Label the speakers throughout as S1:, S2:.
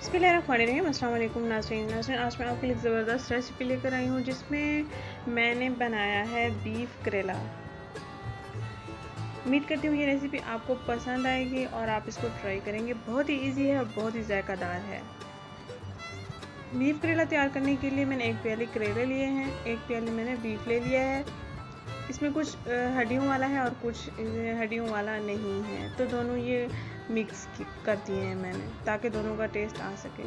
S1: बिस्मिल्लाहिर्रहमानिर्रहीम। अस्सलाम वालेकुम नाज़रीन। आज मैं आपके लिए ज़बरदस्त रेसिपी लेकर आई हूँ जिसमें मैंने बनाया है बीफ करेला। उम्मीद करती हूँ ये रेसिपी आपको पसंद आएगी और आप इसको ट्राई करेंगे। बहुत ही इजी है और बहुत ही ज़ायकादार है। बीफ करेला तैयार करने के लिए मैंने एक प्याली करेले लिए हैं, एक प्याली मैंने बीफ ले लिया है। इसमें कुछ हड्डियों वाला है और कुछ हड्डियों वाला नहीं है, तो दोनों ये मिक्स कर दिए हैं मैंने ताकि दोनों का टेस्ट आ सके।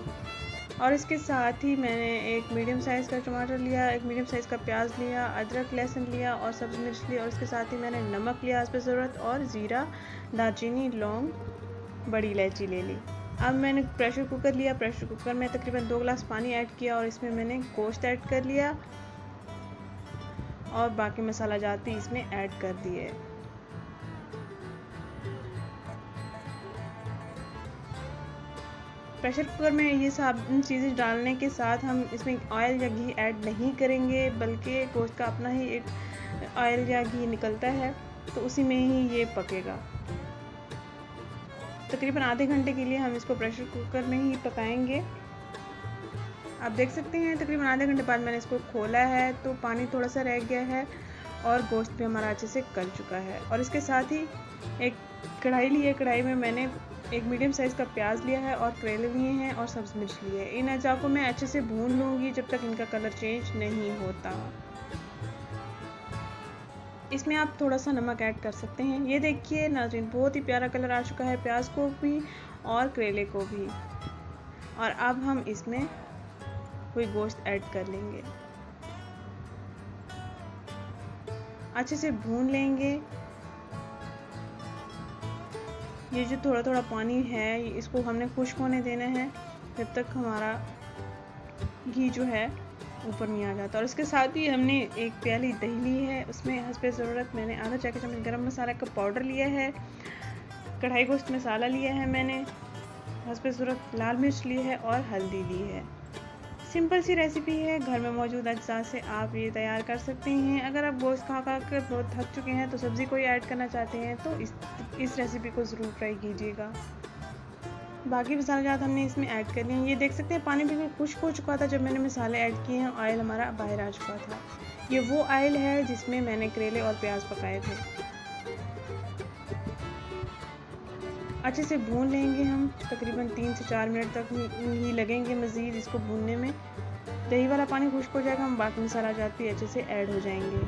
S1: और इसके साथ ही मैंने एक मीडियम साइज़ का टमाटर लिया, एक मीडियम साइज़ का प्याज लिया, अदरक लहसुन लिया और सब्ज़ मिर्च लिया। और इसके साथ ही मैंने नमक लिया हस्ब ज़रूरत और ज़ीरा, दालचीनी, लौंग, बड़ी इलायची ले ली। अब मैंने प्रेशर कुकर लिया। प्रेशर कुकर में तकरीबन 2 गिलास पानी ऐड किया और इसमें मैंने गोश्त ऐड कर लिया और बाकी मसाला जाती इसमें ऐड कर दिए। प्रेशर कुकर में ये सब चीज़ें डालने के साथ हम इसमें ऑयल या घी ऐड नहीं करेंगे, बल्कि गोश्त का अपना ही एक ऑयल या घी निकलता है, तो उसी में ही ये पकेगा। तकरीबन आधे घंटे के लिए हम इसको प्रेशर कुकर में ही पकाएंगे। आप देख सकते हैं तकरीबन आधे घंटे बाद मैंने इसको खोला है तो पानी थोड़ा सा रह गया है और गोश्त भी हमारा अच्छे से गल चुका है। और इसके साथ ही एक कढ़ाई ली है। कढ़ाई में मैंने एक मीडियम साइज़ का प्याज लिया है और करेले लिए हैं और सब्ज़ मिर्च लिए है। इन अज्जा को मैं अच्छे से भून लूँगी जब तक इनका कलर चेंज नहीं होता। इसमें आप थोड़ा सा नमक ऐड कर सकते हैं। ये देखिए नाज़रीन, बहुत ही प्यारा कलर आ चुका है प्याज को भी और करेले को भी। और अब हम इसमें कोई गोश्त ऐड कर लेंगे, अच्छे से भून लेंगे। ये जो थोड़ा थोड़ा पानी है इसको हमने खुश्क होने देना है जब तक हमारा घी जो है ऊपर नहीं आ जाता। और इसके साथ ही हमने एक प्याली दही ली है, उसमें हस्ब ज़रूरत मैंने आधा चाय का चम्मच गरम मसाला का पाउडर लिया है, कढ़ाई गोश्त मसाला लिया है मैंने, हस्ब ज़रूरत लाल मिर्च ली है और हल्दी ली है। सिंपल सी रेसिपी है, घर में मौजूद अज्जा से आप ये तैयार कर सकते हैं। अगर आप गोश्त खा कर बहुत थक चुके हैं तो सब्ज़ी कोई ऐड करना चाहते हैं तो इस रेसिपी को ज़रूर ट्राई कीजिएगा। बाकी मसाले जात हमने इसमें ऐड कर लिए। ये देख सकते हैं पानी बिल्कुल खुश्क हो चुका था जब मैंने मसाले ऐड किए हैं। ऑयल हमारा बाहर आ चुका था। ये वो ऑयल है जिसमें मैंने करेले और प्याज पकाए थे। अच्छे से भून लेंगे हम, तकरीबन 3 से 4 मिनट तक ही लगेंगे मज़ीद इसको भूनने में। दही वाला पानी खुश्क हो जाएगा, हम बाकी मसाला जात भी अच्छे से ऐड हो जाएंगे।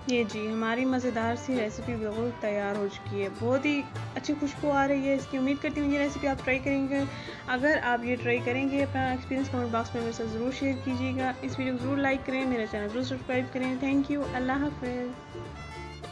S1: ये जी हमारी मज़ेदार सी रेसिपी बिल्कुल तैयार हो चुकी है। बहुत ही अच्छी खुशबू आ रही है इसकी। उम्मीद करती हूँ ये रेसिपी आप ट्राई करेंगे। अगर आप ये ट्राई करेंगे अपना एक्सपीरियंस कमेंट बॉक्स में मेरे साथ ज़रूर शेयर कीजिएगा। इस वीडियो को ज़रूर लाइक करें, मेरा चैनल ज़रूर सब्सक्राइब करें। Thank you. अल्लाह हाफ़िज़।